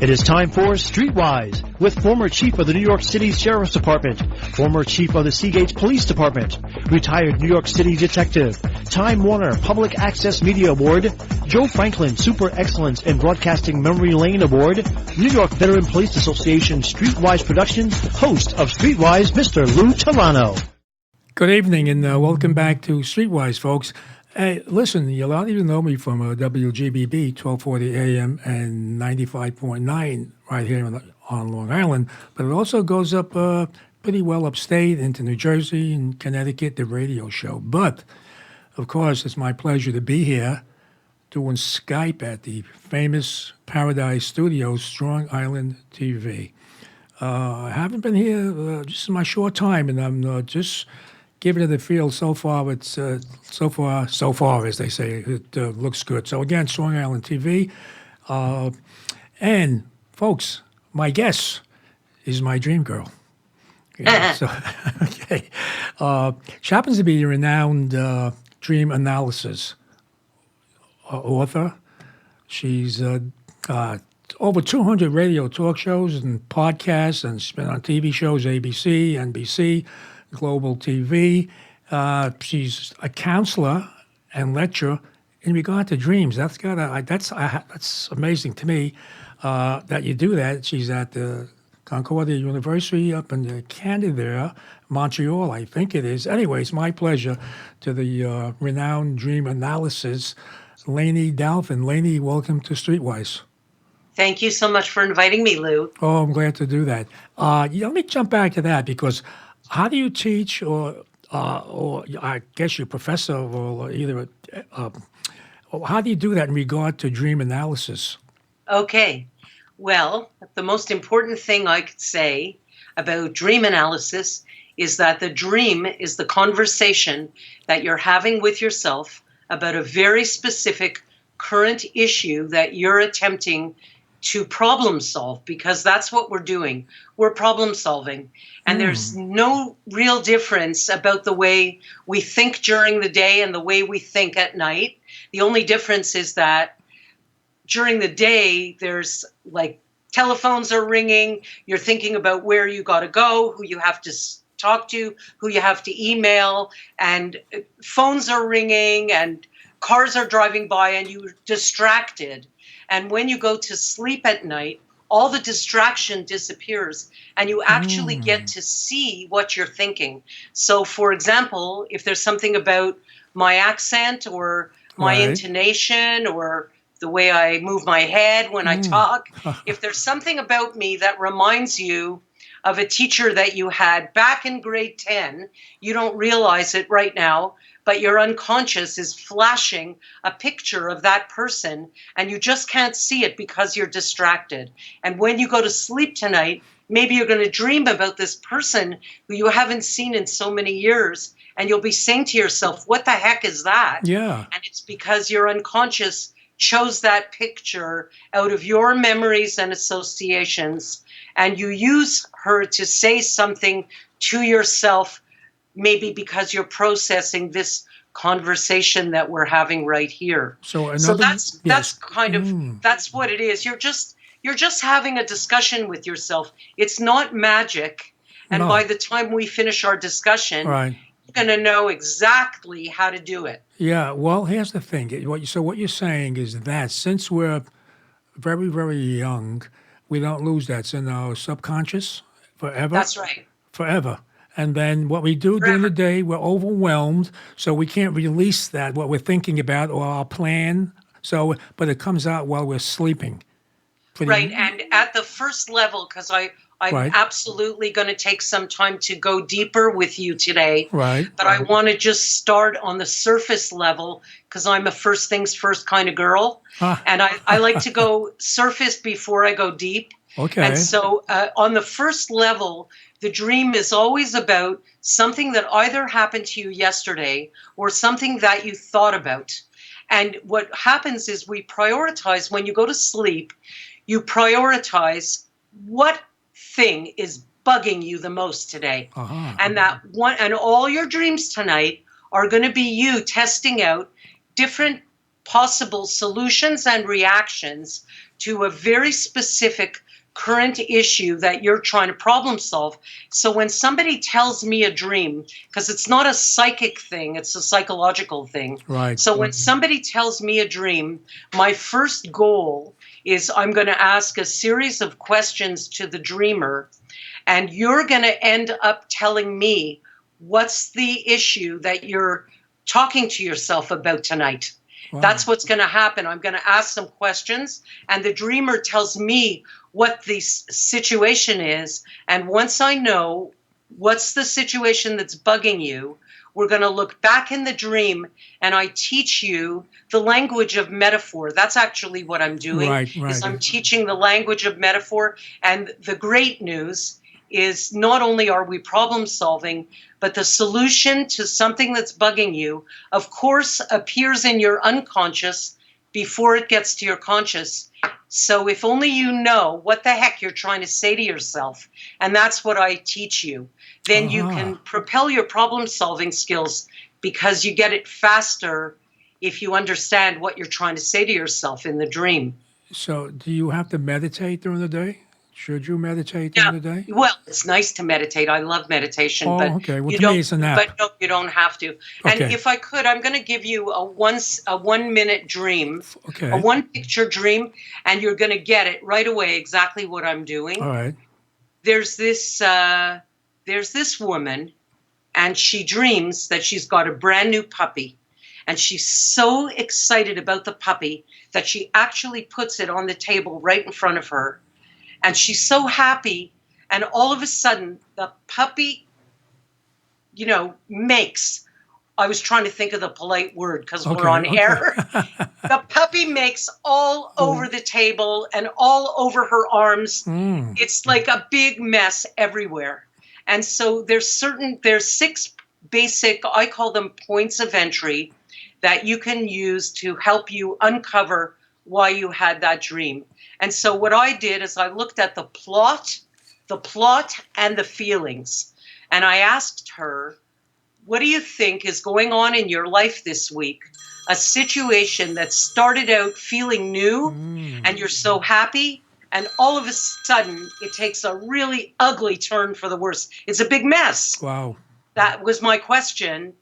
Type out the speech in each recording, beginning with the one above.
It is time for StreetWise with former chief of the New York City Sheriff's Department, former chief of the Seagate Police Department, retired New York City detective, Time Warner Public Access Media Award, Joe Franklin Super Excellence in Broadcasting Memory Lane Award, New York Veteran Police Association StreetWise Productions, host of StreetWise, Mr. Lou Telano. Good evening and welcome back to StreetWise, folks. Hey, listen, a lot of you know me from WGBB 1240 AM and 95.9 right here on Long Island, but it also goes up pretty well upstate into New Jersey and Connecticut, the radio show. But, of course, it's my pleasure to be here doing Skype at the famous Paradise Studios, Strong Island TV. I haven't been here just in my short time, and I'm just giving it a feel so far. It's so far, as they say, it looks good. So again, Strong Island TV, and folks, my guest is my dream girl. Yeah, so okay, she happens to be a renowned dream analysis author. She's got over 200 radio talk shows and podcasts, and she's been on TV shows, ABC, NBC, Global TV. She's a counselor and lecturer in regard to dreams. That's amazing to me that you do that. She's at the Concordia University up in Canada there, Montreal, I think it is. Anyway, it's my pleasure to the renowned dream analysis, Lainey Dalphin. Lainey, welcome to StreetWise. Thank you so much for inviting me, Lou. Oh, I'm glad to do that. Let me jump back to that, because how do you teach, or I guess you're a professor, or either, how do you do that in regard to dream analysis? Okay. Well, the most important thing I could say about dream analysis is that the dream is the conversation that you're having with yourself about a very specific current issue that you're attempting to problem solve, because that's what we're doing. We're problem solving. And there's no real difference about the way we think during the day and the way we think at night. The only difference is that during the day, there's like telephones are ringing. You're thinking about where you got to go, who you have to talk to, who you have to email, and phones are ringing and cars are driving by and you're distracted. And when you go to sleep at night, all the distraction disappears and you actually get to see what you're thinking. So, for example, if there's something about my accent or my intonation or the way I move my head when I talk, if there's something about me that reminds you of a teacher that you had back in grade 10, you don't realize it right now, but your unconscious is flashing a picture of that person and you just can't see it because you're distracted. And when you go to sleep tonight, maybe you're going to dream about this person who you haven't seen in so many years, and you'll be saying to yourself, what the heck is that? Yeah. And it's because your unconscious chose that picture out of your memories and associations, and you use her to say something to yourself, maybe because you're processing this conversation that we're having right here. So that's kind of that's what it is. You're just having a discussion with yourself. It's not magic. And by the time we finish our discussion, you're going to know exactly how to do it. Yeah, well, here's the thing. So what you're saying is that since we're very, very young, we don't lose that. It's in our subconscious forever. That's right. Forever. And then what we do during the day, we're overwhelmed, so we can't release that, what we're thinking about or our plan. But it comes out while we're sleeping. Right, and at the first level, because I'm absolutely going to take some time to go deeper with you today. Right. But I want to just start on the surface level, because I'm a first things first kind of girl. And I like to go surface before I go deep. Okay. And so on the first level, the dream is always about something that either happened to you yesterday or something that you thought about. And what happens is we prioritize when you go to sleep, you prioritize what thing is bugging you the most today. And that one, and all your dreams tonight are going to be you testing out different possible solutions and reactions to a very specific current issue that you're trying to problem solve. So when somebody tells me a dream, because it's not a psychic thing, it's a psychological thing. Right. So when somebody tells me a dream, my first goal is I'm going to ask a series of questions to the dreamer, and you're going to end up telling me what's the issue that you're talking to yourself about tonight. Wow. That's what's going to happen. I'm going to ask some questions, and the dreamer tells me what the situation is. And once I know what's the situation that's bugging you, we're going to look back in the dream, and I teach you the language of metaphor. That's actually what I'm doing. Right. Is I'm teaching the language of metaphor. And the great news is not only are we problem solving, but the solution to something that's bugging you, of course, appears in your unconscious before it gets to your conscious. So if only you know what the heck you're trying to say to yourself, and that's what I teach you, then you can propel your problem solving skills, because you get it faster if you understand what you're trying to say to yourself in the dream. So do you have to meditate during the day? Should you meditate during the day? Well, it's nice to meditate. I love meditation, Oh, but okay. Well, you to don't. me, it's a nap. But no, you don't have to. And Okay. if I could, I'm going to give you a 1 minute dream, Okay. a one picture dream, and you're going to get it right away exactly what I'm doing. All right. There's this woman, and she dreams that she's got a brand new puppy, and she's so excited about the puppy that she actually puts it on the table right in front of her. And she's so happy, and all of a sudden, the puppy, makes, I was trying to think of the polite word because we're on air. The puppy makes all over the table and all over her arms. It's like a big mess everywhere. And so there's 6 basic, I call them points of entry, that you can use to help you uncover why you had that dream. And so what I did is I looked at the plot and the feelings. And I asked her, what do you think is going on in your life this week? A situation that started out feeling new and you're so happy, and all of a sudden it takes a really ugly turn for the worse. It's a big mess. Wow. That was my question.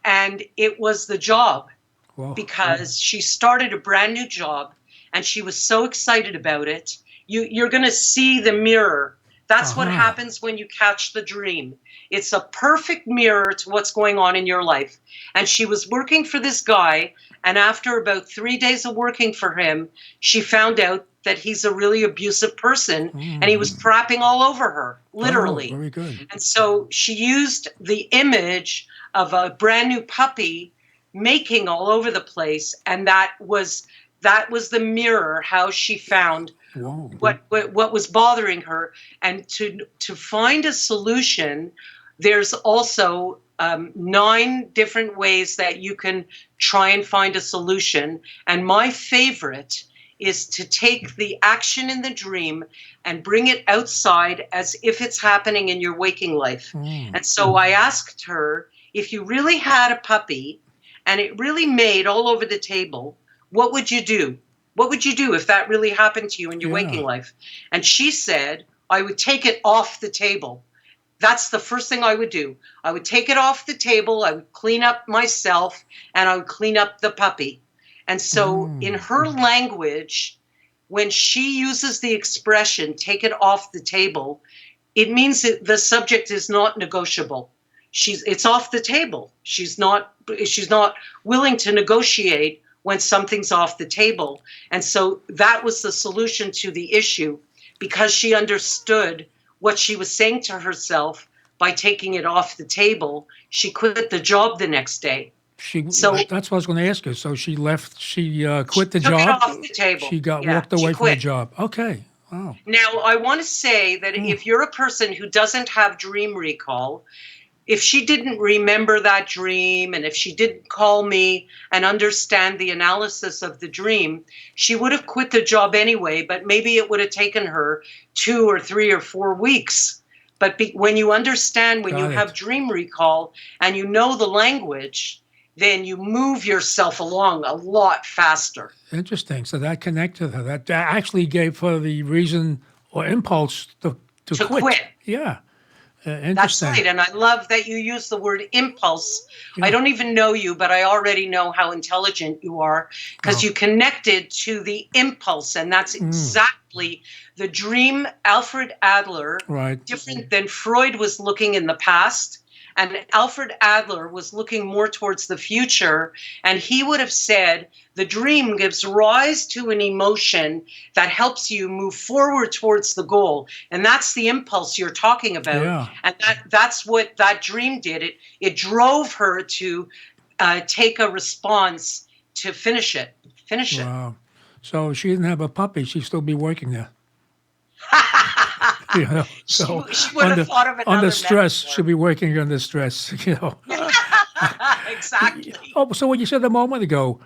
And it was the job. Wow. Because she started a brand new job and she was so excited about it. You're going to see the mirror. That's what happens when you catch the dream. It's a perfect mirror to what's going on in your life. And she was working for this guy, and after about 3 days of working for him, she found out that he's a really abusive person, and he was crapping all over her, literally. Oh, very good. And so she used the image of a brand new puppy making all over the place, and that was the mirror, how she found what was bothering her. And to find a solution, there's also 9 different ways that you can try and find a solution. And my favorite is to take the action in the dream and bring it outside as if it's happening in your waking life. And so I asked her, if you really had a puppy and it really made all over the table, what would you do? What would you do if that really happened to you in your waking life? And she said, I would take it off the table. That's the first thing I would do. I would take it off the table, I would clean up myself, and I would clean up the puppy. And so in her language, when she uses the expression, take it off the table, it means that the subject is not negotiable. It's off the table. She's not willing to negotiate when something's off the table. And so that was the solution to the issue, because she understood what she was saying to herself by taking it off the table. She quit the job the next day. That's what I was going to ask her. So she left, she quit the took job. It off the table. She walked away from the job. Okay. Wow. Now, I want to say that if you're a person who doesn't have dream recall, if she didn't remember that dream, and if she didn't call me and understand the analysis of the dream, she would have quit the job anyway, but maybe it would have taken her 2 or 3 or 4 weeks. But when you understand, when you have dream recall and you know the language, then you move yourself along a lot faster. Interesting. So that connected her. That actually gave her the reason or impulse to To quit. quit. Yeah. That's Interesting. right. And I love that you use the word impulse. Yeah. I don't even know you, but I already know how intelligent you are because you connected to the impulse. And that's exactly the dream. Alfred Adler, Right. different than Freud, was looking in the past. And Alfred Adler was looking more towards the future. And he would have said the dream gives rise to an emotion that helps you move forward towards the goal. And that's the impulse you're talking about. Yeah. And that's what that dream did. It drove her to take a response to finish it. Wow. So if she didn't have a puppy, she'd still be working there. You know, so she would have thought of another under stress, metaphor. she'll be working under stress. You know. Exactly. Oh, so what you said a moment ago,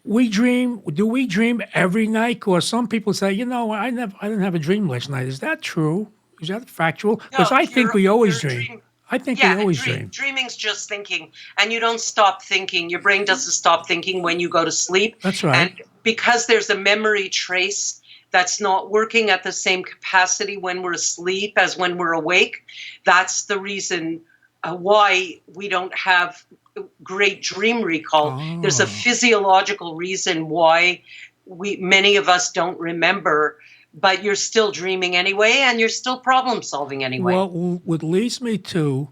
we dream. Do we dream every night? Or some people say, you know, I didn't have a dream last night. Is that true? Is that factual? Because I think we always dream. I think we always dream. Dreaming's just thinking, and you don't stop thinking. Your brain doesn't stop thinking when you go to sleep. That's right. And because there's a memory trace that's not working at the same capacity when we're asleep as when we're awake, that's the reason why we don't have great dream recall. Oh. There's a physiological reason why many of us don't remember, but you're still dreaming anyway, and you're still problem solving anyway. Well, what leads me to,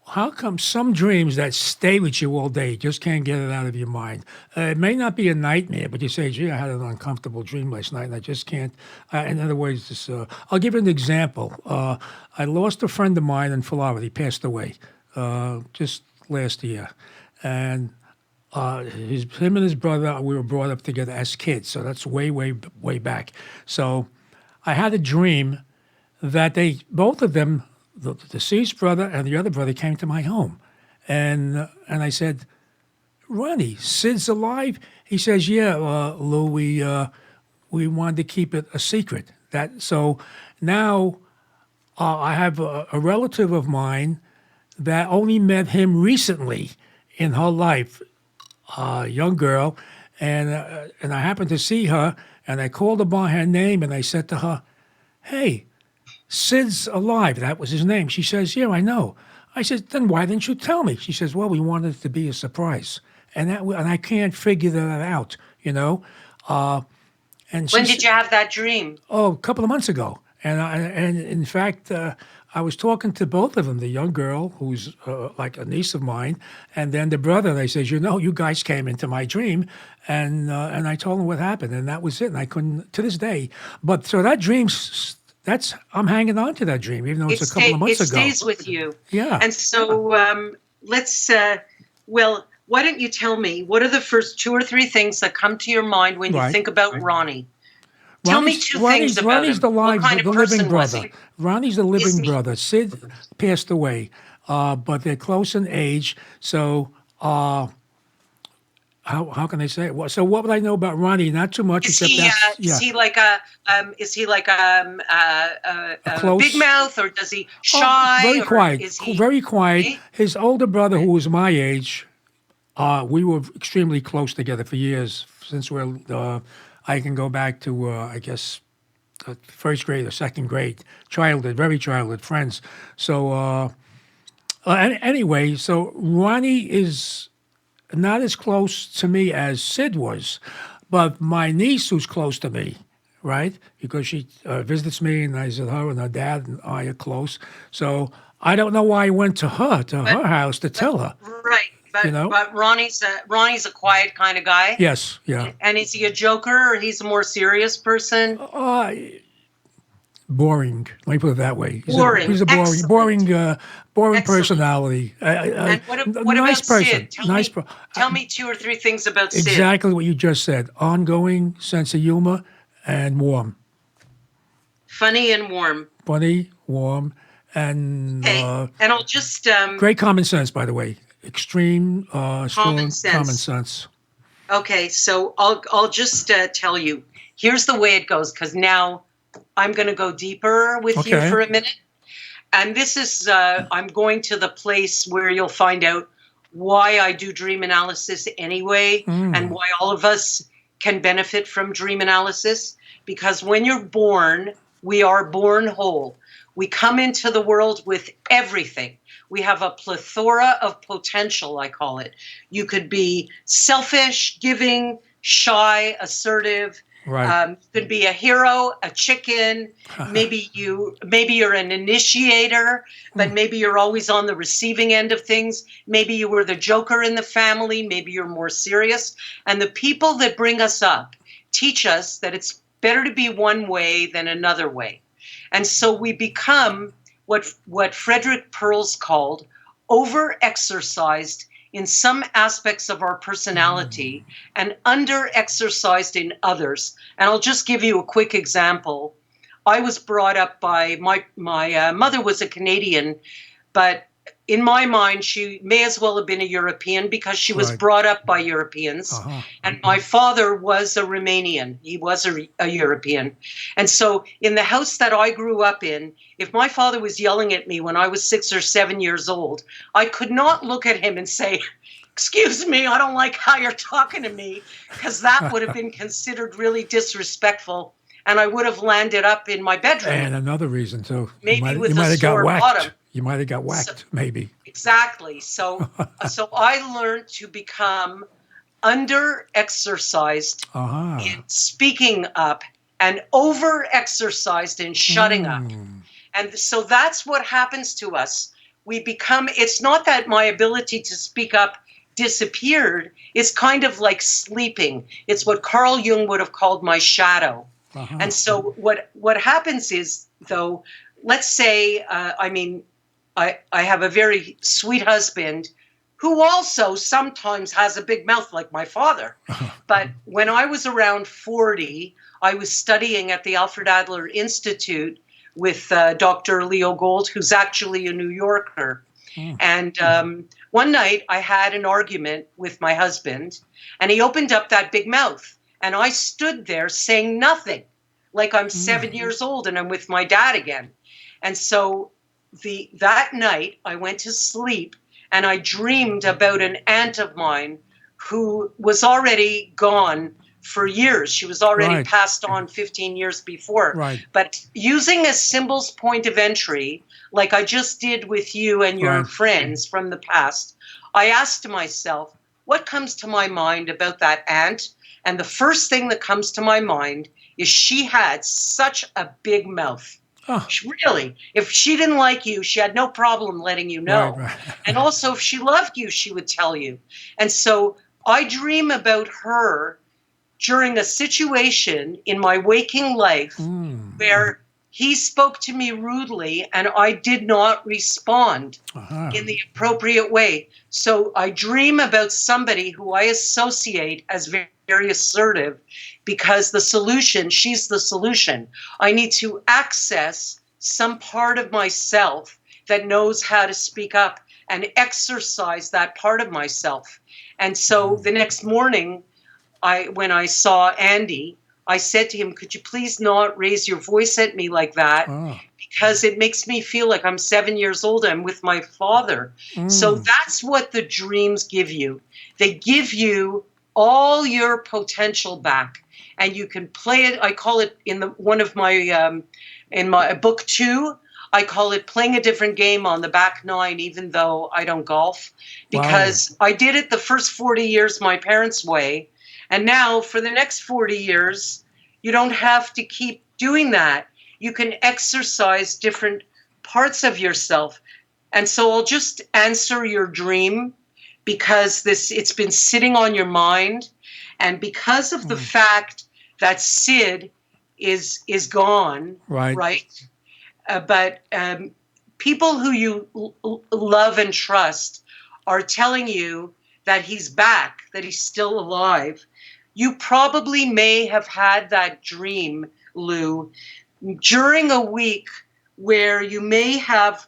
how come some dreams that stay with you all day, just can't get it out of your mind? It may not be a nightmare, but you say, gee, I had an uncomfortable dream last night, and I just can't. In other words, I'll give you an example. I lost a friend of mine in Florida. He passed away just last year. And him and his brother, we were brought up together as kids, so that's way, way, way back. So I had a dream that both of them, the deceased brother and the other brother, came to my home, and I said, "Ronnie, Sid's alive?" He says, "Yeah, Lou, we wanted to keep it a secret." So now I have a relative of mine that only met him recently in her life, a young girl, and I happened to see her, and I called her by her name, and I said to her, "Hey, Sid's alive." That was his name. She says, "Yeah, I know." I said, "Then why didn't you tell me?" She says, "Well, we wanted it to be a surprise." And I can't figure that out, you know. And when did you have that dream? Oh, a couple of months ago. And in fact, I was talking to both of them, the young girl, who's like a niece of mine, and then the brother. And I said, you know, you guys came into my dream, and I told them what happened, and that was it. And I couldn't, to this day. But so that dream's, I'm hanging on to that dream, even though it's a couple of months ago. It stays with you. Yeah. And so why don't you tell me, what are the first 2 or 3 things that come to your mind when you think about Ronnie? Tell me 2 things about Ronnie's him. What kind of person living was brother. he? Ronnie's the living brother. Sid passed away, but they're close in age. So how can I say it? So what would I know about Ronnie? Not too much. Is he like a close, big mouth, or does he shy? Very quiet. Very quiet. Okay. His older brother, who was my age, we were extremely close together for years. Since I can go back to I guess first grade or second grade, very childhood friends. So anyway, so Ronnie is not as close to me as Sid was, but my niece, who's close to me, right? Because she visits me, and I said her and her dad and I are close. So I don't know why I went to her house to tell her. Right. But Ronnie's a quiet kind of guy. Yes, yeah. And is he a joker, or he's a more serious person? Boring. Let me put it that way. He's a boring personality. And what nice about person. Sid? Tell me 2 or 3 things about Sid. Exactly what you just said. Ongoing sense of humor and warm. Funny and warm. Funny, warm, and and I'll just great common sense, by the way. Extreme, strong common sense. Okay, so I'll just tell you. Here's the way it goes, because now I'm going to go deeper with you for a minute. And this is I'm going to the place where you'll find out why I do dream analysis anyway, and why all of us can benefit from dream analysis. Because when you're born, we are born whole. We come into the world with everything. We have a plethora of potential, I call it. You could be selfish, giving, shy, assertive. Right. You could be a hero, a chicken. Maybe you're an initiator, but maybe you're always on the receiving end of things. Maybe you were the joker in the family. Maybe you're more serious. And the people that bring us up teach us that it's better to be one way than another way. And so we become what Frederick Perls called over-exercised in some aspects of our personality and under-exercised in others. And I'll just give you a quick example. I was brought up by my mother was a Canadian, but in my mind, she may as well have been a European because she was brought up by Europeans. And my father was a Romanian. He was a European. And so in the house that I grew up in, if my father was yelling at me when I was 6 or 7 years old, I could not look at him and say, "Excuse me, I don't like how you're talking to me," because that would have been considered really disrespectful. And I would have landed up in my bedroom. And another reason, too. Maybe with a sore bottom. You might have got whacked, maybe. Exactly. So I learned to become under-exercised in speaking up and over-exercised in shutting up. And so that's what happens to us. We become, it's not that my ability to speak up disappeared. It's kind of like sleeping. It's what Carl Jung would have called my shadow. And so what happens is, though, let's say, I have a very sweet husband who also sometimes has a big mouth like my father. But when I was around 40, I was studying at the Alfred Adler Institute with Dr. Leo Gold, who's actually a New Yorker. And one night I had an argument with my husband, and he opened up that big mouth. And I stood there saying nothing, like I'm 7 years old and I'm with my dad again. And so that night I went to sleep and I dreamed about an aunt of mine who was already gone for years. She was already passed on 15 years before. But using a symbol's point of entry, like I just did with you and your friends from the past, I asked myself, what comes to my mind about that aunt? And the first thing that comes to my mind is she had such a big mouth. Really, if she didn't like you, she had no problem letting you know. And also, if she loved you, she would tell you. And so I dream about her during a situation in my waking life where he spoke to me rudely and I did not respond in the appropriate way. So I dream about somebody who I associate as very assertive because she's the solution. I need to access some part of myself that knows how to speak up and exercise that part of myself. And so the next morning, when I saw Andy, I said to him, could you please not raise your voice at me like that? Because it makes me feel like I'm 7 years old. I'm with my father. So that's what the dreams give you. They give you all your potential back. And you can play it. I call it in my book 2, I call it playing a different game on the back 9, even though I don't golf. Because I did it the first 40 years my parents' way. And now for the next 40 years, you don't have to keep doing that. You can exercise different parts of yourself. And so I'll just answer your dream because it's been sitting on your mind. And because of the fact that Sid is gone, right? But people who you love and trust are telling you that he's back, that he's still alive. You probably may have had that dream, Lou, during a week where you may have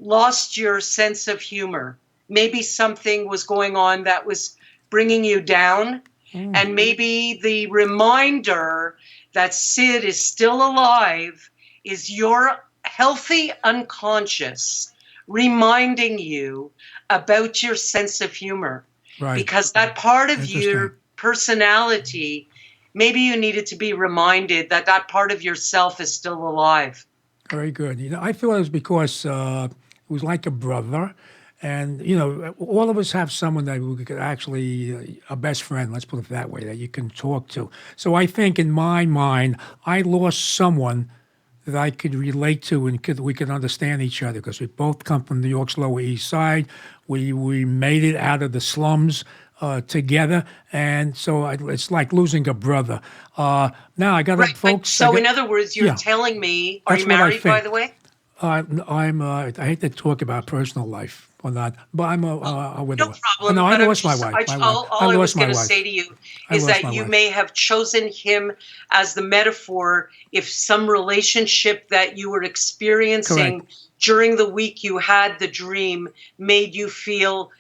lost your sense of humor. Maybe something was going on that was bringing you down. And maybe the reminder that Sid is still alive is your healthy unconscious reminding you about your sense of humor. Right. Because that part of Interesting. your personality, maybe you needed to be reminded that that part of yourself is still alive. Very good. I thought it was because it was like a brother. And, all of us have someone that we could actually, a best friend, let's put it that way, that you can talk to. So I think in my mind, I lost someone that I could relate to and we could understand each other because we both come from New York's Lower East Side. We made it out of the slums together. And so it's like losing a brother. Now I got Right. folks. So, in other words, you're Yeah. telling me, are That's you what I married, by think. the way? I hate to talk about personal life or not, but I'm a widower. No problem. No, I but I'm lost my just- wife. all I was lost my going to wife. say to you I is lost that my you wife. may have chosen him as the metaphor if some relationship that you were experiencing during the week you had the dream made you feel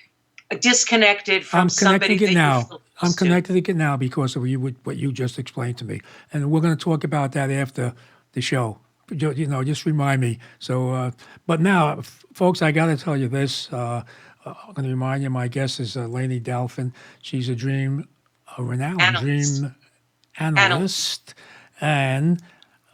disconnected from I'm somebody connecting it that now. you feel I'm close to. connecting it now because of what you just explained to me, and we're going to talk about that after the show. Just remind me. So, but now, folks, I got to tell you this. I'm going to remind you. My guest is Lainey Delphin. She's a renowned Analyst. dream analyst, and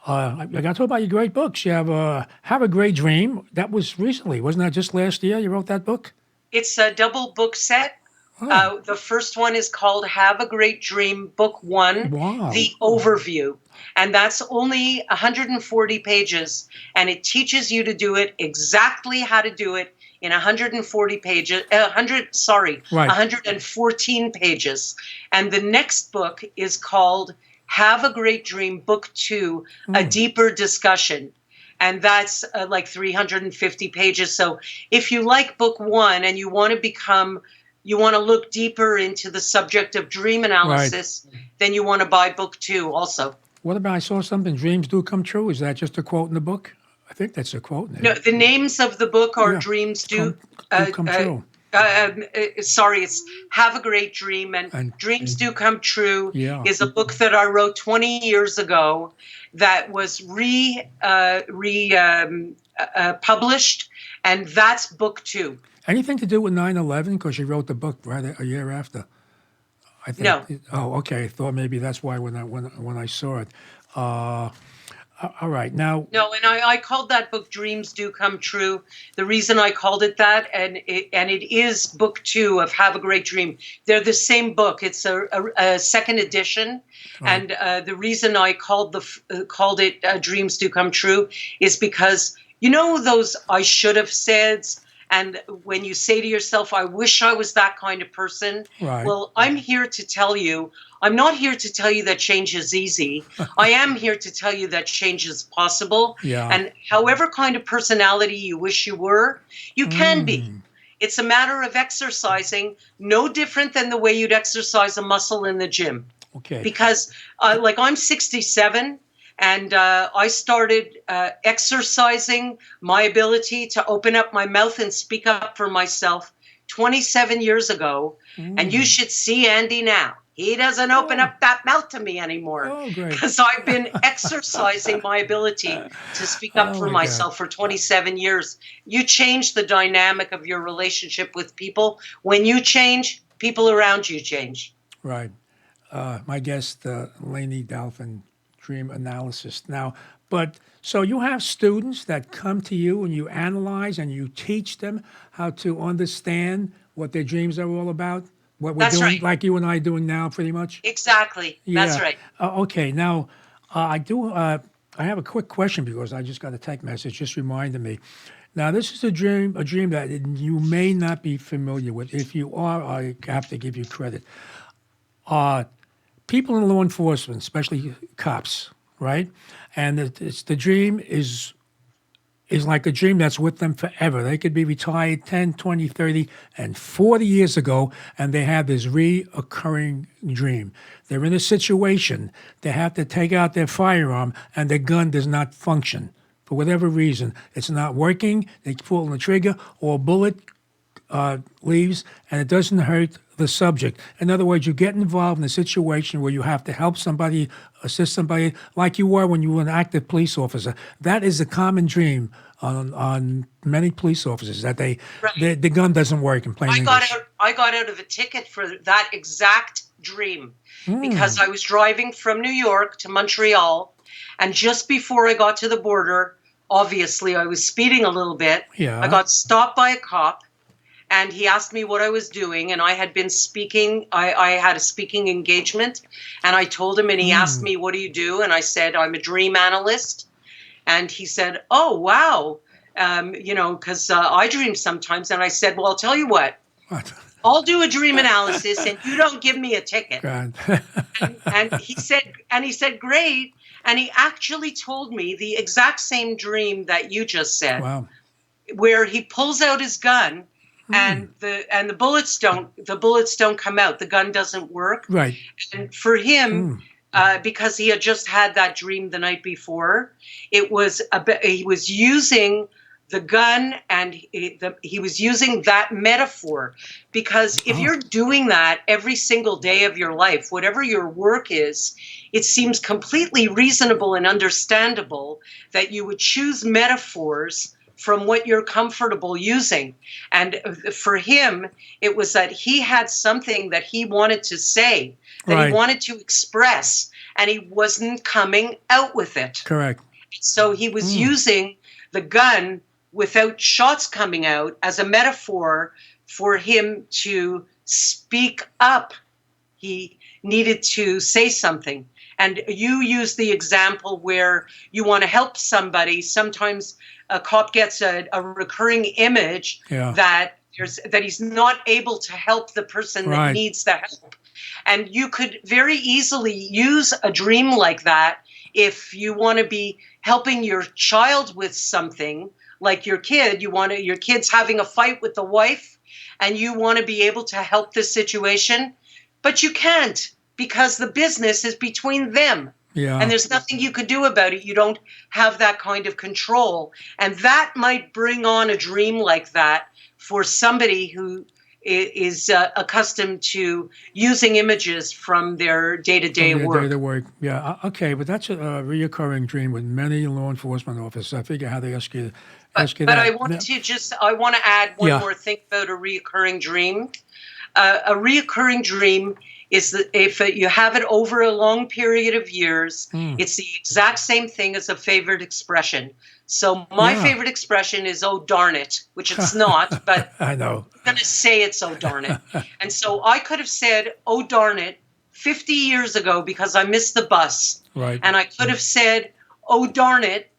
I got to talk about your great books. You have a Great Dream. That was recently, wasn't that just last year? You wrote that book. It's a double book set. Oh. The first one is called Have a Great Dream, Book One, Wow. The Overview. And that's only 140 pages. And it teaches you to do it exactly how to do it in 140 pages, 114 pages. And the next book is called Have a Great Dream, Book Two, A Deeper Discussion. And that's like 350 pages. So if you like book one and you want to look deeper into the subject of dream analysis, then you want to buy book two also. What about I saw something, dreams do come true? Is that just a quote in the book? I think that's a quote in No, there. the names of the book are Yeah. Dreams Do Come true. It's Have a Great Dream and Dreams Do Come True Yeah. is a book that I wrote 20 years ago that was published, and that's book two. Anything to do with 9/11? Because you wrote the book right a year after. I think. No. Oh, okay. I thought maybe that's why when I saw it. All right. Now. No, and I called that book Dreams Do Come True. The reason I called it that, and it is book two of Have a Great Dream. They're the same book. It's a second edition. Right. And the reason I called it Dreams Do Come True is because, those I should have saids. And when you say to yourself, I wish I was that kind of person. Right. Well, I'm here to tell you, I'm not here to tell you that change is easy. I am here to tell you that change is possible. Yeah. And however kind of personality you wish you were, you can be. It's a matter of exercising, no different than the way you'd exercise a muscle in the gym. Okay. Because I'm 67. And I started exercising my ability to open up my mouth and speak up for myself 27 years ago. And you should see Andy now. He doesn't open up that mouth to me anymore. Oh, great. Because I've been exercising my ability to speak up for my myself for 27 years. You change the dynamic of your relationship with people. When you change, people around you change. Right. My guest, Lainey Delphin, dream analysis. Now, so you have students that come to you and you analyze and you teach them how to understand what their dreams are all about? What we're That's doing, right. like you and I doing now, pretty much? Exactly. That's Yeah. right. Okay. Now, I have a quick question because I just got a text message just reminded me. Now, this is a dream that you may not be familiar with. If you are, I have to give you credit. People in law enforcement, especially cops, right? And the dream is like a dream that's with them forever. They could be retired 10, 20, 30, and 40 years ago, and they have this reoccurring dream. They're in a situation. They have to take out their firearm, and their gun does not function. For whatever reason, it's not working. They pull on the trigger, or a bullet leaves, and it doesn't hurt the subject. In other words, you get involved in a situation where you have to help somebody, assist somebody, like you were when you were an active police officer. That is a common dream on many police officers, that Right. the gun doesn't work in plain English. I got out of a ticket for that exact dream because Mm, I was driving from New York to Montreal, and just before I got to the border, obviously I was speeding a little bit. I yeah. got stopped by a cop, and he asked me what I was doing, and I had been speaking. I had a speaking engagement, and I told him, and he asked Mm, me, "What do you do?" And I said, "I'm a dream analyst." And he said, "Oh, wow." Because I dream sometimes. And I said, "Well, I'll tell you what, what? I'll do a dream analysis and you don't give me a ticket." God. And he said, "Great." And he actually told me the exact same dream that you just said, Wow. where he pulls out his gun Mm, and the bullets don't come out. The gun doesn't work. right. And for him, Mm, because he had just had that dream the night before, he was using the gun, and he was using that metaphor, because if oh, you're doing that every single day of your life, whatever your work is, it seems completely reasonable and understandable that you would choose metaphors from what you're comfortable using. And for him, it was that he had something that he wanted to say, that he right. wanted to express, and he wasn't coming out with it. Correct. So he was Mm, using the gun without shots coming out as a metaphor for him to speak up. He needed to say something. And you use the example where you want to help somebody. Sometimes a cop gets a recurring image yeah. that he's not able to help the person that Right. needs the help. And you could very easily use a dream like that if you want to be helping your child with something, like your kid's having a fight with the wife, and you want to be able to help this situation, but you can't, because the business is between them. And Yeah. there's nothing you could do about it. You don't have that kind of control. And that might bring on a dream like that for somebody who is accustomed to using images from their From day-to-day their day to work. work. Yeah. Okay. But that's a reoccurring dream with many law enforcement officers. I figure how they But ask you but that. I want to add one Yeah. more thing about a reoccurring dream. A reoccurring dream is that if you have it over a long period of years, Mm, it's the exact same thing as a favorite expression. So my yeah. favorite expression is "oh darn it," which it's not, but I know. I'm going to say it's "oh darn it." And so I could have said "oh darn it" 50 years ago because I missed the bus, Right. and I could have said "oh darn it,"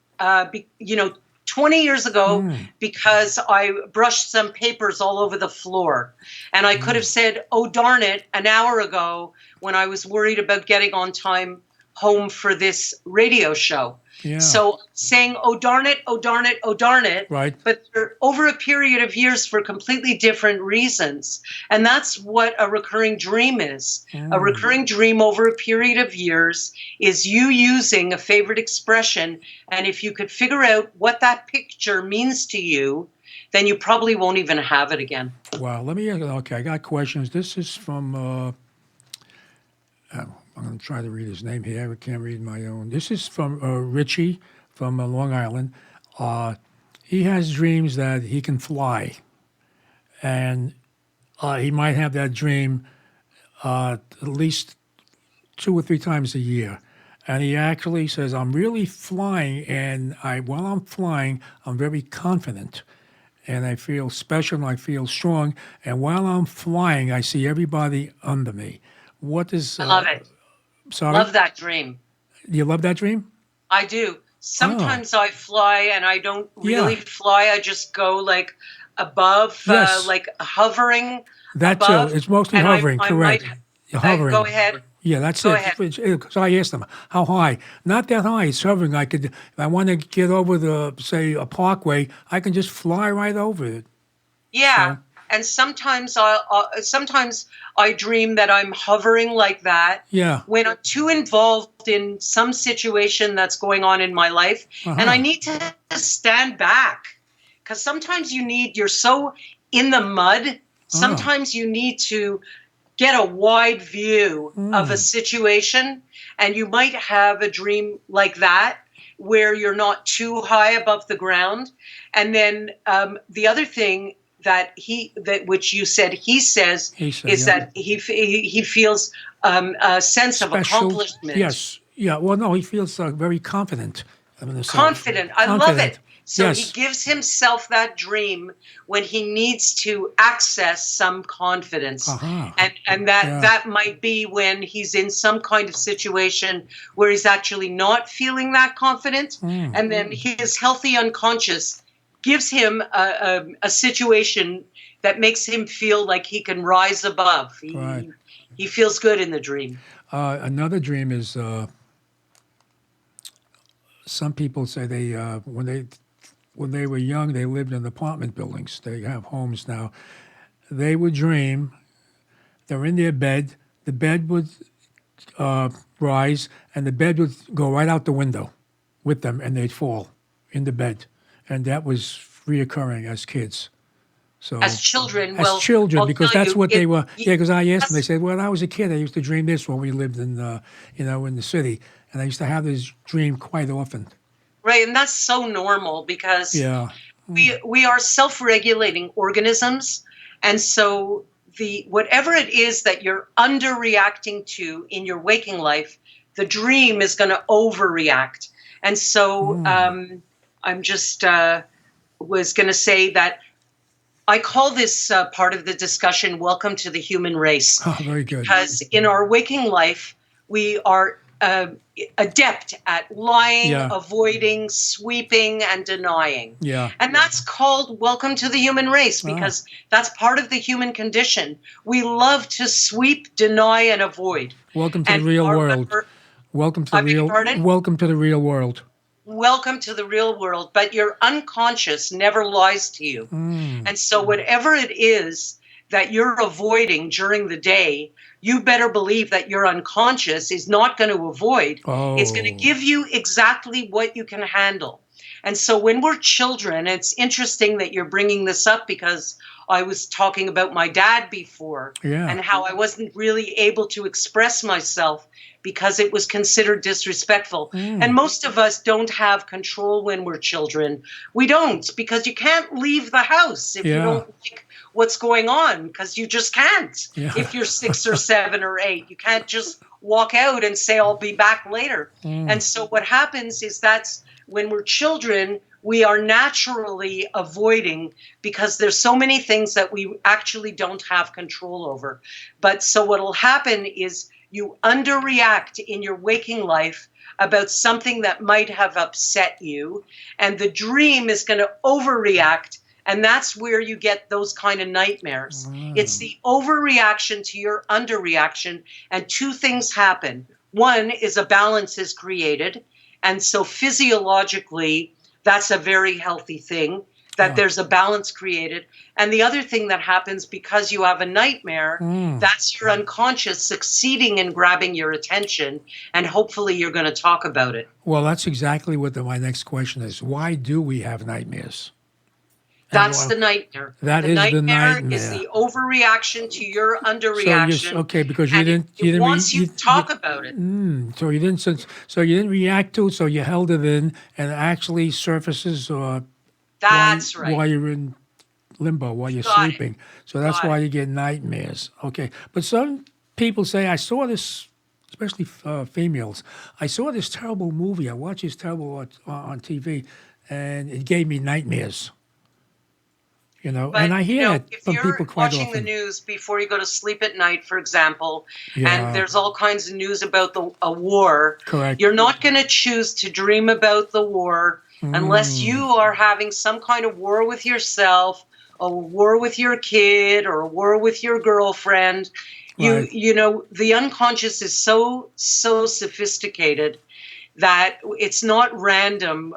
20 years ago Mm, because I brushed some papers all over the floor. And I could have mm, said, "oh, darn it," an hour ago when I was worried about getting on time home for this radio show. yeah. So saying, "oh, darn it, oh, darn it, oh, darn it," Right. but they're over a period of years for completely different reasons. And that's what a recurring dream is. A Mm. recurring dream over a period of years is you using a favorite expression. And if you could figure out what that picture means to you, then you probably won't even have it again. Wow. Let me. Okay. I got questions. This is from. I'm going to try to read his name here. I can't read my own. This is from Richie from Long Island. Uh, he has dreams that he can fly, and he might have that dream at least 2 or 3 times a year. And he actually says, "I'm really flying, and while I'm flying, I'm very confident, and I feel special, and I feel strong. And while I'm flying, I see everybody under me." What is? I love it. Sorry, Love that dream. do you love that dream? I do. Oh, Sometimes I fly and I don't really yeah, fly. I just go like above, yes, like hovering that too. above. It's mostly And hovering, I might, correct? You're go hovering. ahead. Yeah, that's Go it. ahead. So I asked him, how high? Not that high. It's hovering. If I want to get over say, a parkway, I can just fly right over it. Yeah. So, And sometimes I dream that I'm hovering like that yeah. when I'm too involved in some situation that's going on in my life, and I Uh-huh. need to stand back, because sometimes you're so in the mud. Oh, Sometimes you need to get a wide view of a situation, and you might have a dream like that where you're not too high above the ground. And then the other thing that which you said he says is that he feels a sense of accomplishment. Yes. Yeah. Well, no, he feels very confident. Confident. I love it. So he gives himself that dream when he needs to access some confidence. And that might be when he's in some kind of situation where he's actually not feeling that confident. And then his healthy unconscious gives him a situation that makes him feel like he can rise above. He feels good in the dream. Another dream is some people say they when they were young, they lived in apartment buildings. They have homes now. They would dream, they're in their bed, the bed would rise, and the bed would go right out the window with them, and they'd fall in the bed. And that was reoccurring as kids. So as children, because that's what they were. Yeah, because I asked them, they said, "Well, when I was a kid, I used to dream this when we lived in, in the city, and I used to have this dream quite often." Right, and that's so normal because we are self-regulating organisms, and so whatever it is that you're underreacting to in your waking life, the dream is going to overreact. And so I'm just was going to say that I call this part of the discussion "Welcome to the Human Race." Oh, very good. Because in our waking life, we are adept at lying, avoiding, sweeping, and denying. Yeah. And that's called welcome to the human race because that's part of the human condition. We love to sweep, deny, and avoid. Welcome to the real world. Welcome to the real world. Welcome to the real world. But your unconscious never lies to you. And so whatever it is that you're avoiding during the day, you better believe that your unconscious is not going to avoid. It's going to give you exactly what you can handle. And so when we're children, it's interesting that you're bringing this up because I was talking about my dad before and how I wasn't really able to express myself because it was considered disrespectful. And most of us don't have control when we're children. We don't, because you can't leave the house if you don't like what's going on, because you just can't. If you're 6 or 7 or 8, you can't just walk out and say, I'll be back later. And so what happens is that's when we're children, we are naturally avoiding because there's so many things that we actually don't have control over. But so what will happen is you underreact in your waking life about something that might have upset you, and the dream is going to overreact, and that's where you get those kind of nightmares. It's the overreaction to your underreaction, and two things happen. One is a balance is created, and so physiologically, that's a very healthy thing, that there's a balance created. And the other thing that happens because you have a nightmare, that's your unconscious succeeding in grabbing your attention, and hopefully you're going to talk about it. Well, that's exactly what my next question is. Why do we have nightmares? That's the nightmare. The nightmare is the overreaction to your underreaction. So because you wants you to talk about it. So you didn't react to it. So you held it in, and it actually surfaces. That's right. While you're in limbo, while you're sleeping. So that's why you get nightmares. Okay, but some people say, I saw this, especially females. I saw this terrible movie. I watched this terrible on TV, and it gave me nightmares. But, and I hear that from people quite often. If you're watching the news before you go to sleep at night, for example, and there's all kinds of news about a war, correct, you're not going to choose to dream about the war unless you are having some kind of war with yourself, a war with your kid, or a war with your girlfriend. Right. The unconscious is so sophisticated that it's not random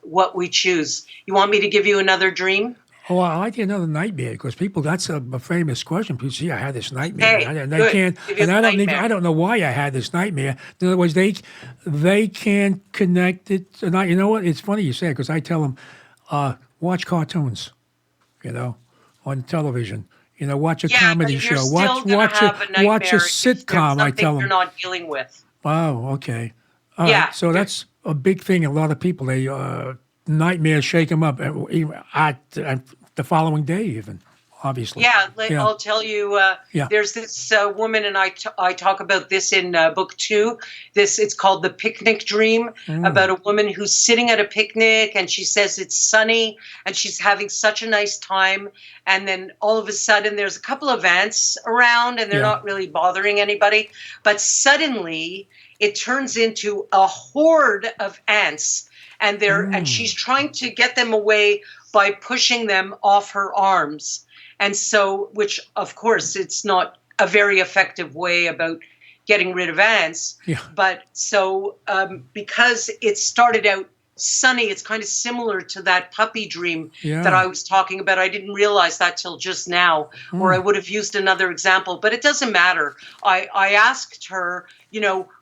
what we choose. You want me to give you another dream? Oh, I like another nightmare because that's a famous question. People say, I had this nightmare. I don't know why I had this nightmare. In other words, they can't connect it. And you know what? It's funny you say it because I tell them, watch cartoons, on television. Watch a Yeah, comedy but you're show. still Watch going to have a watch a nightmare if there's sitcom. I something tell you're them. not dealing with. Wow. Okay. All Yeah. right. So that's a big thing. A lot of people, they nightmares shake them up even at the following day, even obviously. Yeah, Yeah. I'll tell you. Yeah. There's this woman, and I talk about this in book 2. It's called The Picnic Dream, about a woman who's sitting at a picnic, and she says it's sunny, and she's having such a nice time, and then all of a sudden there's a couple of ants around, and they're not really bothering anybody, but suddenly it turns into a horde of ants, and and she's trying to get them away by pushing them off her arms. And so, which of course, it's not a very effective way about getting rid of ants. Yeah. But so, because it started out sunny, it's kind of similar to that puppy dream that I was talking about. I didn't realize that till just now, or I would have used another example, but it doesn't matter. I asked her,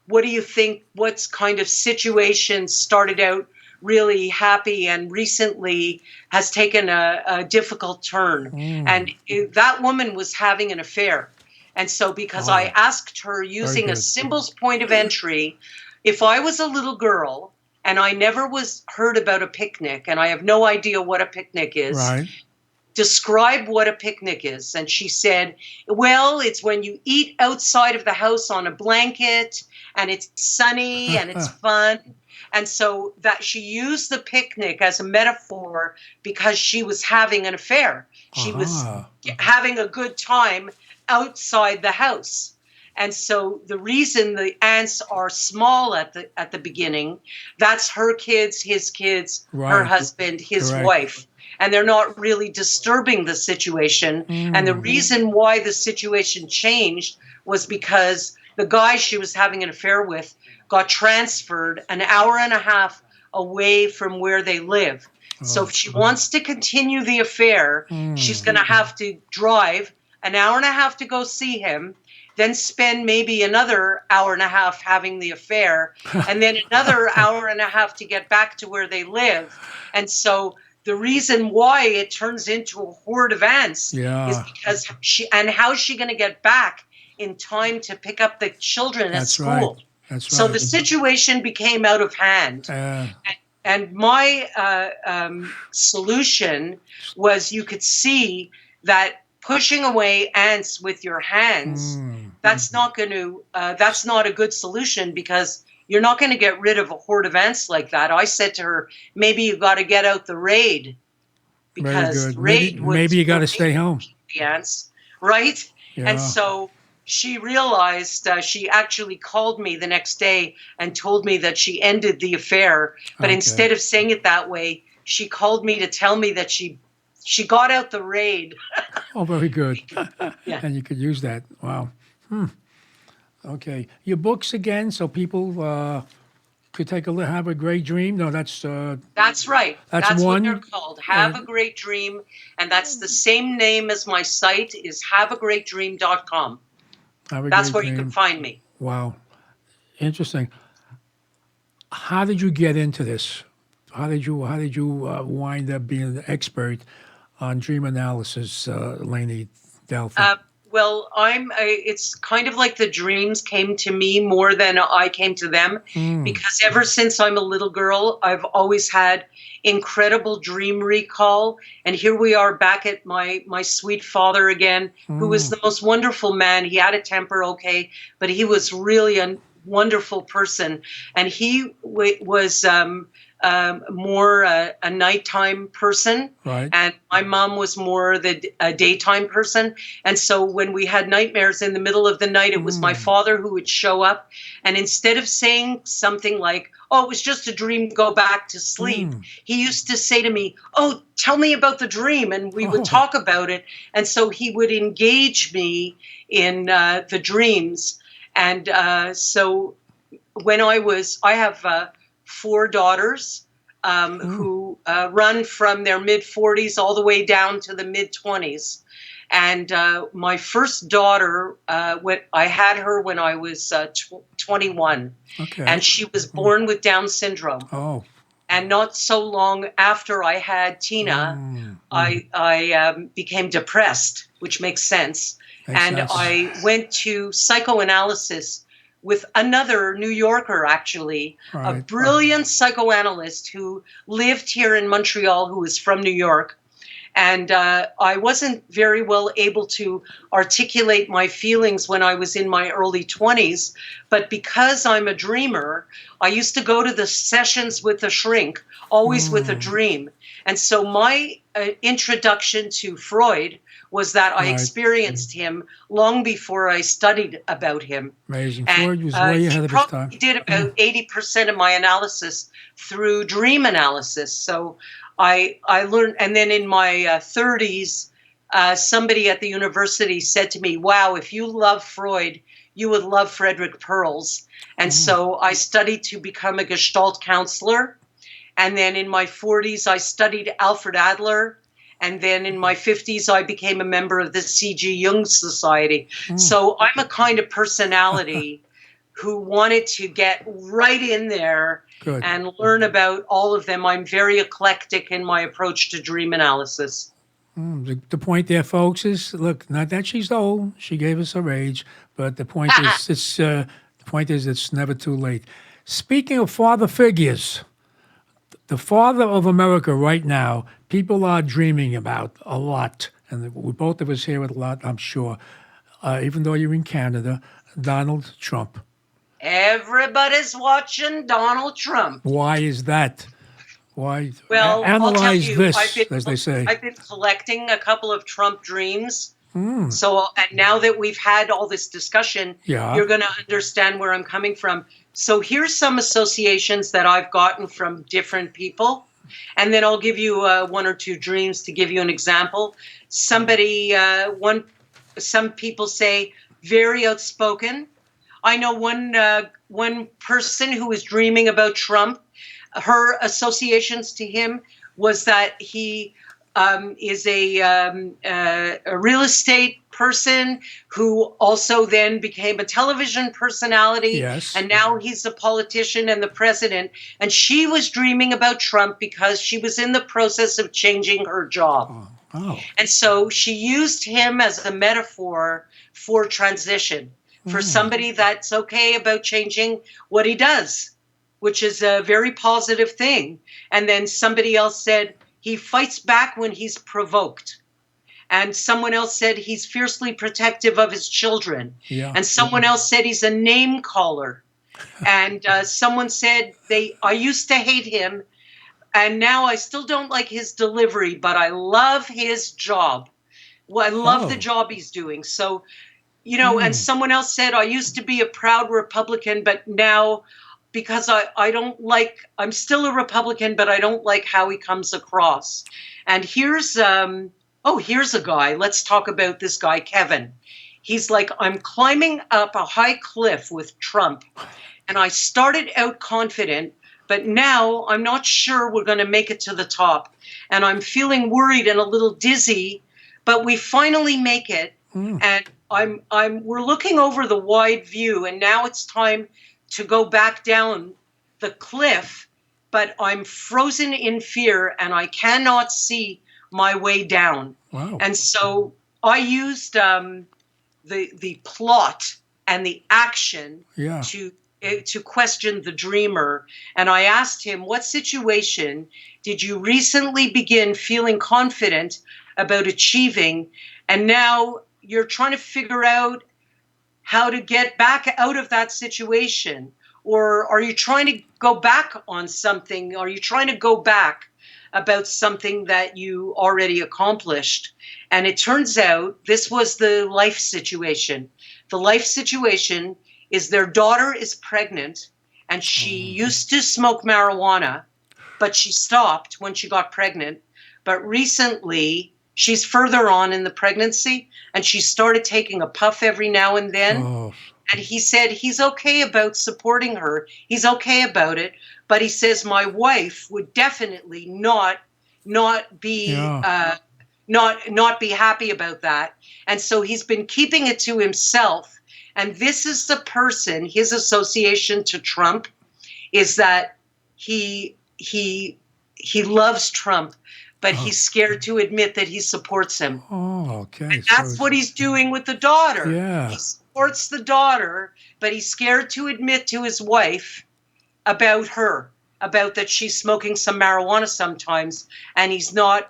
what do you think, what's kind of situation started out really happy and recently has taken a difficult turn. And that woman was having an affair. And so because I asked her using a symbols point of entry, if I was a little girl and I never heard about a picnic and I have no idea what a picnic is, describe what a picnic is. And she said, well, it's when you eat outside of the house on a blanket and it's sunny and it's fun. And so that she used the picnic as a metaphor because she was having an affair. She was having a good time outside the house. And so the reason the ants are small at the beginning, that's her kids, his kids, her husband, his wife. And they're not really disturbing the situation. And the reason why the situation changed was because the guy she was having an affair with got transferred an hour and a half away from where they live. So if she wants to continue the affair, she's going to have to drive an hour and a half to go see him, then spend maybe another hour and a half having the affair, and then another hour and a half to get back to where they live. And so the reason why it turns into a horde of ants is because how's she going to get back in time to pick up the children at school? That's right. So the situation became out of hand. And my solution was, you could see that pushing away ants with your hands, that's not a good solution, because you're not going to get rid of a horde of ants like that. I said to her, maybe you got to get out the raid, because maybe you got to stay home. The ants, right? Yeah. And so she realized, she actually called me the next day and told me that she ended the affair. But instead of saying it that way, she called me to tell me that she got out the raid. Oh, very good. And you could use that. Wow. Okay. Your books again, so people could take a look. Have a Great Dream. No, that's right. That's one. What they're called. Have a Great Dream. And that's the same name as my site, is haveagreatdream.com. That's where you can find me. Wow. Interesting. How did you get into this? How did you wind up being an expert on dream analysis, Lainey Delphin? Well, it's kind of like the dreams came to me more than I came to them, because ever since I'm a little girl, I've always had incredible dream recall. And here we are back at my sweet father again, who was the most wonderful man. He had a temper, but he was really a wonderful person. And he was more a nighttime person, and my mom was more a daytime person. And so when we had nightmares in the middle of the night, it was my father who would show up, and instead of saying something like, oh, it was just a dream, go back to sleep, he used to say to me, oh, tell me about the dream, and we would talk about it. And so he would engage me in the dreams. And so when I have 4 daughters who run from their mid-40s all the way down to the mid-20s. And my first daughter, I had her when I was 21. And she was born with Down syndrome. Oh. And not so long after I had Tina, I became depressed. which makes sense. Makes And sense. I went to psychoanalysis with another New Yorker, actually, a Right. brilliant psychoanalyst who lived here in Montreal, who was from New York. And I wasn't very well able to articulate my feelings when I was in my early 20s. But because I'm a dreamer, I used to go to the sessions with the shrink, always with a dream. And so my introduction to Freud was that I Right. experienced him long before I studied about him. Amazing. And Freud was way ahead he of his time. probably did about 80% of my analysis through dream analysis. So I learned, and then in my 30s, somebody at the university said to me, "Wow, if you love Freud, you would love Frederick Perls." And so I studied to become a Gestalt counselor. And then in my 40s, I studied Alfred Adler. And then in my 50s, I became a member of the C.G. Jung Society. So I'm a kind of personality who wanted to get right in there Good. and learn about all of them. I'm very eclectic in my approach to dream analysis. The point there, folks, is look. Not that she's old; she gave us her age, but the point is, it's never too late. Speaking of father figures, the father of America right now, people are dreaming about a lot, and we both of us hear it a lot, I'm sure. Even though you're in Canada, Donald Trump. Everybody's watching Donald Trump. Why is that? Why? Well, I'll tell Analyze you, this, as they say. I've been collecting a couple of Trump dreams. So, and now that we've had all this discussion, Yeah. you're going to understand where I'm coming from. So here's some associations that I've gotten from different people. And then I'll give you one or two dreams to give you an example. Some people say very outspoken. I know one person who was dreaming about Trump. Her associations to him was that he is a real estate person who also then became a television personality. Yes. And now he's a politician and the president. And she was dreaming about Trump because she was in the process of changing her job. Oh. And so she used him as a metaphor for transition, for somebody that's okay about changing what he does, which is a very positive thing. And then somebody else said, he fights back when he's provoked. And someone else said he's fiercely protective of his children. Yeah. And someone else said he's a name caller. And someone said, I used to hate him, and now I still don't like his delivery, but I love his job. Well, I love the job he's doing. So, and someone else said, I used to be a proud Republican, but now because I'm still a Republican, but I don't like how he comes across. And here's a guy. Let's talk about this guy, Kevin. He's like, I'm climbing up a high cliff with Trump. And I started out confident, but now I'm not sure we're going to make it to the top. And I'm feeling worried and a little dizzy, but we finally make it. And we're looking over the wide view, and now it's time to go back down the cliff, but I'm frozen in fear and I cannot see my way down. Wow. And so I used the plot and the action to question the dreamer. And I asked him, what situation did you recently begin feeling confident about achieving? And now you're trying to figure out how to get back out of that situation. Or are you trying to go back on something? Are you trying to go back about something that you already accomplished? And it turns out this was the life situation. The life situation is their daughter is pregnant, and she used to smoke marijuana, but she stopped when she got pregnant. But recently, she's further on in the pregnancy, and she started taking a puff every now and then. Oh. And he said he's okay about supporting her. He's okay about it. But he says my wife would definitely not be not be happy about that. And so he's been keeping it to himself. And this is the person, his association to Trump is that he loves Trump, but he's scared to admit that he supports him. Oh, okay. And that's what he's doing with the daughter. Yeah. He supports the daughter, but he's scared to admit to his wife about her, about that she's smoking some marijuana sometimes, and he's not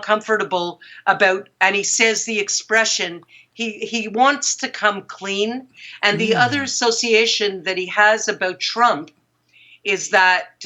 comfortable about, and he says the expression, he wants to come clean. And the other association that he has about Trump is that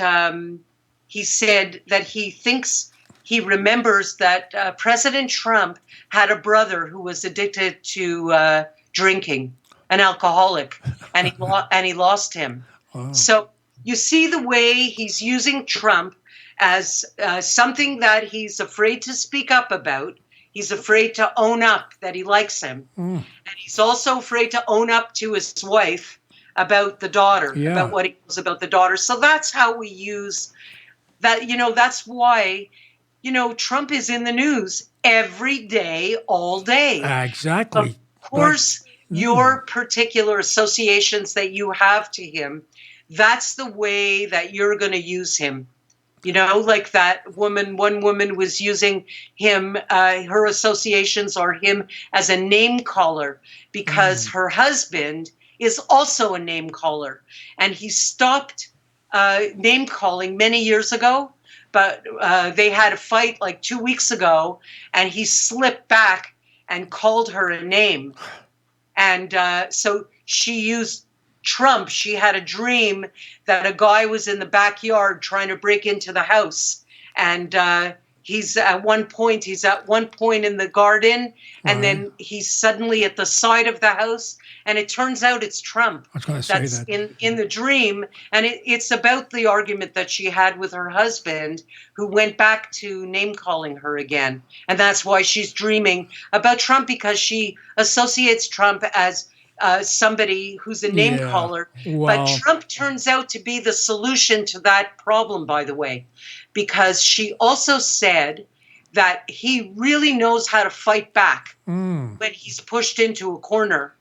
he said that he remembers that President Trump had a brother who was addicted to drinking, an alcoholic, and he lost him. Wow. So you see the way he's using Trump as something that he's afraid to speak up about. He's afraid to own up that he likes him. And he's also afraid to own up to his wife about the daughter, about what he knows about the daughter. So that's how we use that. That's why, Trump is in the news every day, all day. Exactly. Of course, your particular associations that you have to him, that's the way that you're going to use him. Like that woman, one woman was using him, her associations are him as a name caller because her husband is also a name caller. And he stopped name calling many years ago, but they had a fight like 2 weeks ago, and he slipped back and called her a name. And so she used Trump. She had a dream that a guy was in the backyard trying to break into the house, and he's at one point in the garden, and then he's suddenly at the side of the house, and it turns out it's Trump. I was going to say that's that. in the dream, and it's about the argument that she had with her husband, who went back to name calling her again, and that's why she's dreaming about Trump, because she associates Trump as somebody who's a name caller. Well, but Trump turns out to be the solution to that problem, by the way, because she also said that he really knows how to fight back when he's pushed into a corner.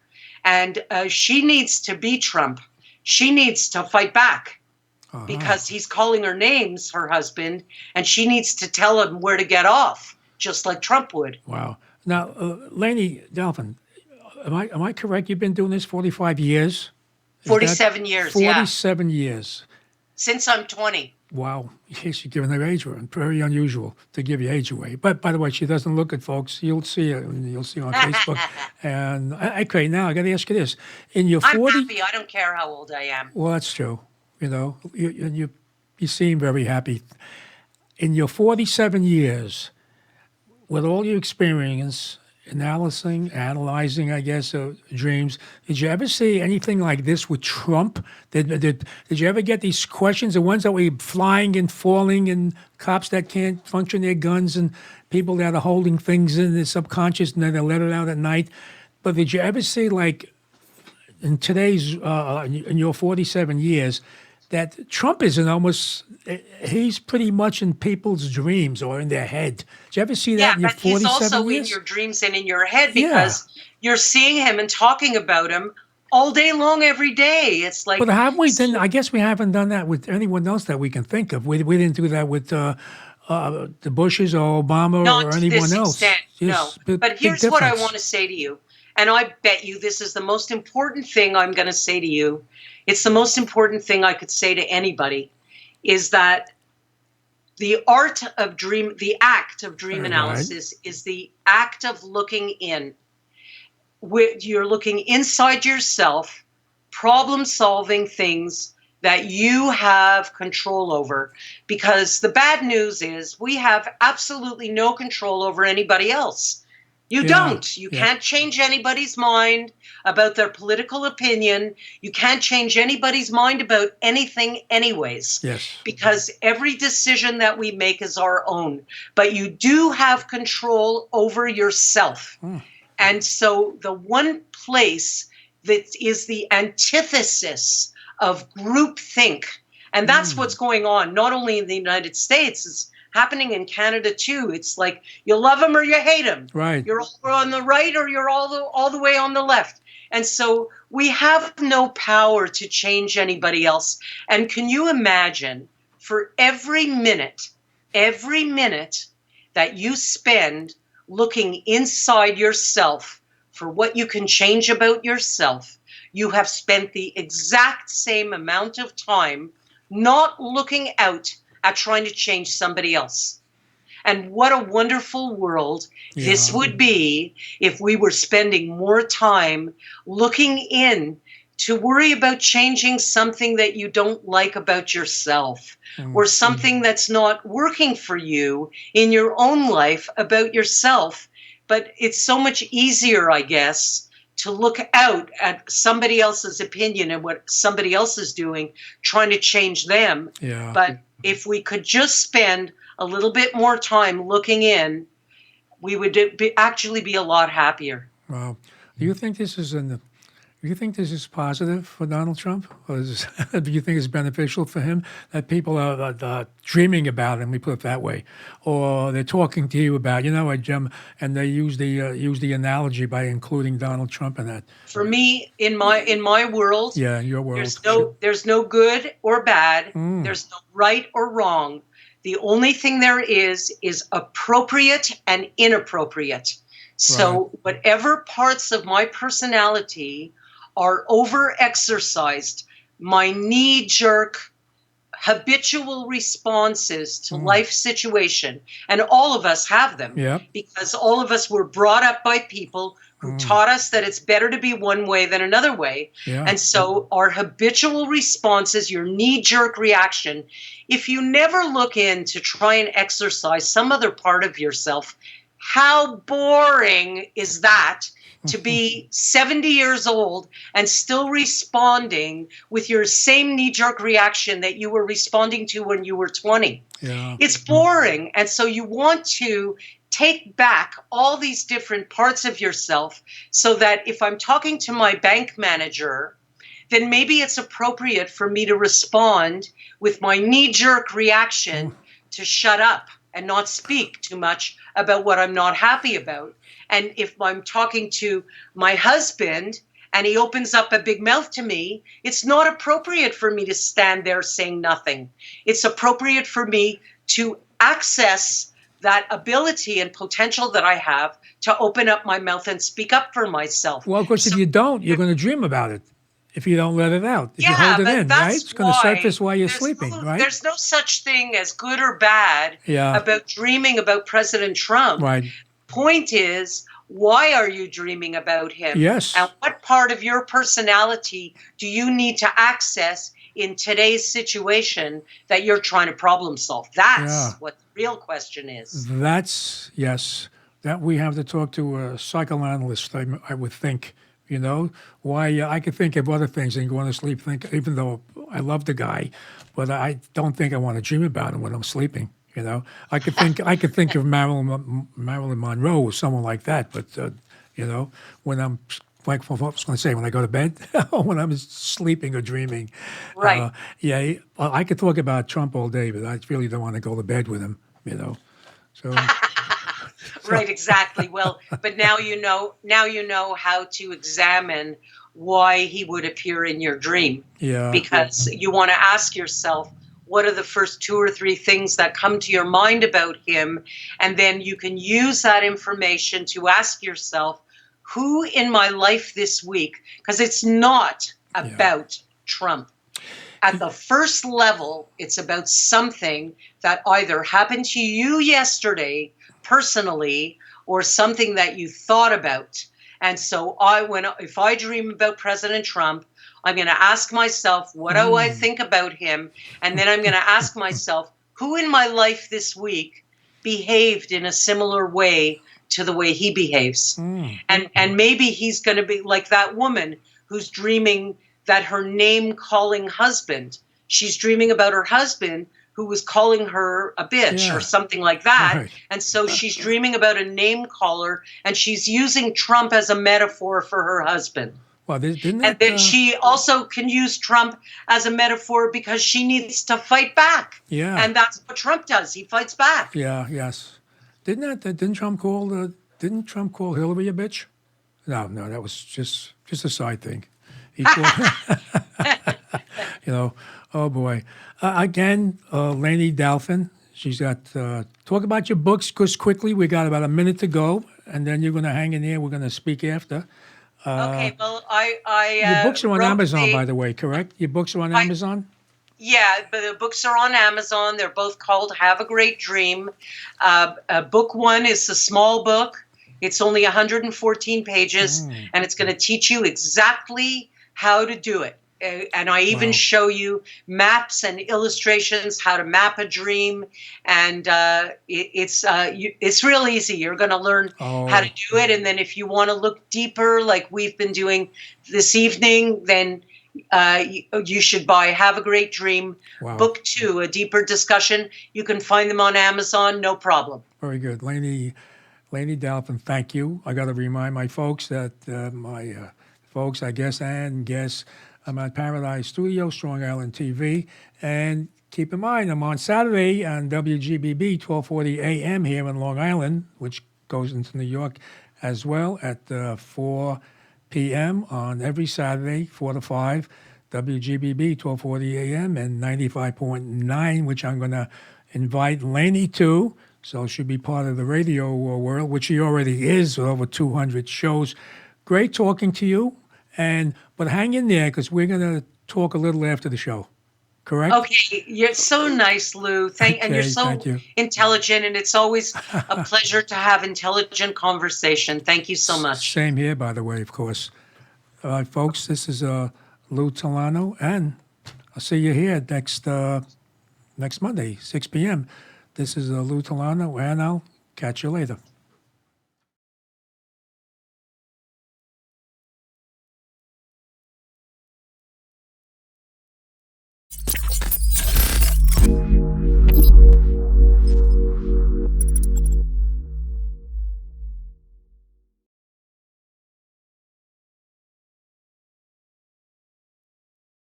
And she needs to be Trump. She needs to fight back because he's calling her names, her husband, and she needs to tell him where to get off, just like Trump would. Wow. Now, Lainey Delphin, am I correct? You've been doing this 45 years? 47 years, 47 years. Since I'm 20. Wow. Yes, you're giving her age away. Very unusual to give your age away. But by the way, she doesn't look it, folks. You'll see it. You'll see it on Facebook. And okay, now I got to ask you this: in your 40, I'm happy. I don't care how old I am. Well, that's true. You seem very happy. In your 47 years, with all your experience, analyzing, I guess, dreams. Did you ever see anything like this with Trump? Did you ever get these questions, the ones that were flying and falling, and cops that can't function their guns, and people that are holding things in their subconscious and then they let it out at night? But did you ever see, like, in today's, in your 47 years, that Trump is he's pretty much in people's dreams or in their head. Did you ever see that in your 47 years? Yeah, but he's also in your dreams and in your head because you're seeing him and talking about him all day long, every day. It's like... But have we done? I guess we haven't done that with anyone else that we can think of. We didn't do that with the Bushes or Obama or anyone else. No, but here's what I want to say to you. And I bet you this is the most important thing I'm going to say to you. It's the most important thing I could say to anybody, is that the act of dream analysis is the act of looking in. You're looking inside yourself, problem solving things that you have control over. Because the bad news is we have absolutely no control over anybody else. You don't. You can't change anybody's mind about their political opinion. You can't change anybody's mind about anything anyways. Yes. Because every decision that we make is our own. But you do have control over yourself. And so the one place that is the antithesis of groupthink, and that's what's going on, not only in the United States, it's happening in Canada too. It's like you love him or you hate him. Right. You're on the right or you're all the way on the left. And so we have no power to change anybody else. And can you imagine, for every minute that you spend looking inside yourself for what you can change about yourself, you have spent the exact same amount of time not looking out at trying to change somebody else. And what a wonderful world this would be if we were spending more time looking in to worry about changing something that you don't like about yourself or something that's not working for you in your own life about yourself. But it's so much easier, I guess, to look out at somebody else's opinion and what somebody else is doing, trying to change them. Yeah. But if we could just spend a little bit more time looking in, we would actually be a lot happier. Wow. Do you think this is positive for Donald Trump? Or do you think it's beneficial for him that people are dreaming about him? We put it that way, or they're talking to you about, Jim, and they use the analogy by including Donald Trump in that. For me, in my world, in your world, there's no good or bad. There's no right or wrong. The only thing there is appropriate and inappropriate. So whatever parts of my personality are over-exercised, my knee-jerk, habitual responses to life situation, and all of us have them, because all of us were brought up by people who taught us that it's better to be one way than another way. And so our habitual responses, your knee-jerk reaction, if you never look in to try and exercise some other part of yourself, how boring is that to be 70 years old and still responding with your same knee-jerk reaction that you were responding to when you were 20? It's boring. And so you want to take back all these different parts of yourself so that if I'm talking to my bank manager, then maybe it's appropriate for me to respond with my knee-jerk reaction to shut up and not speak too much about what I'm not happy about. And if I'm talking to my husband and he opens up a big mouth to me, it's not appropriate for me to stand there saying nothing. It's appropriate for me to access that ability and potential that I have to open up my mouth and speak up for myself. Well, of course, if you don't, you're going to dream about it. If you don't let it out, if you hold it in, right? It's going to surface while you're sleeping, right? There's no such thing as good or bad about dreaming about President Trump. Right. Point is, why are you dreaming about him? Yes. And what part of your personality do you need to access in today's situation that you're trying to problem solve? That's what the real question is. That we have to talk to a psychoanalyst, I would think. Why I could think of other things and go to sleep, even though I love the guy, but I don't think I want to dream about him when I'm sleeping. I could think of Marilyn Monroe or someone like that, but when I'm like I was going to say, when I go to bed, when I'm sleeping or dreaming, right? I could talk about Trump all day, but I really don't want to go to bed with him. So. Right, exactly. Well, but now you know how to examine why he would appear in your dream. Yeah. Because you want to ask yourself, what are the first 2 or 3 things that come to your mind about him? And then you can use that information to ask yourself, who in my life this week, because it's not about Trump. At the first level, it's about something that either happened to you yesterday personally or something that you thought about. And so if I dream about President Trump, I'm going to ask myself, what do I think about him? And then I'm going to ask myself, who in my life this week behaved in a similar way to the way he behaves? And maybe he's going to be like that woman who's dreaming that her name-calling husband, she's dreaming about her husband who was calling her a bitch or something like that. Right. And so she's dreaming about a name caller, and she's using Trump as a metaphor for her husband. Well, and then she also can use Trump as a metaphor because she needs to fight back. Yeah. And that's what Trump does. He fights back. Yeah, yes. Didn't Trump call Hillary a bitch? No, that was just a side thing. He called, oh boy. Again, Lainey Dalfin, She's got, talk about your books, because quickly, we got about a minute to go, and then you're going to hang in there. We're going to speak after. Okay, well, I Your books are on wrote Amazon, by the way, correct? Your books are on I, Amazon? yeah, but the books are on Amazon. They're both called Have a Great Dream. Book one is a small book. It's only 114 pages, and it's going to teach you exactly how to do it. And I even show you maps and illustrations how to map a dream, and it's real easy. You're going to learn how to do it, and then if you want to look deeper, like we've been doing this evening, then you should buy Have a Great Dream, Book 2, A Deeper Discussion. You can find them on Amazon, no problem. Very good. Lainey Dalphin, thank you. I got to remind my folks that folks, I guess, and guess, I'm at Paradise Studio, Strong Island TV. And keep in mind, I'm on Saturday on WGBB, 1240 a.m. here in Long Island, which goes into New York as well, at 4 p.m. on every Saturday, 4 to 5, WGBB, 1240 a.m. and 95.9, which I'm going to invite Lainey to. So she'll be part of the radio world, which she already is, with over 200 shows. Great talking to you. But hang in there, because we're going to talk a little after the show. Correct? Okay. You're so nice, Lou. And you're so intelligent, and it's always a pleasure to have intelligent conversation. Thank you so much. Same here, by the way, of course. All right, folks, this is Lou Telano, and I'll see you here next Monday, 6 p.m. This is Lou Telano, and I'll catch you later.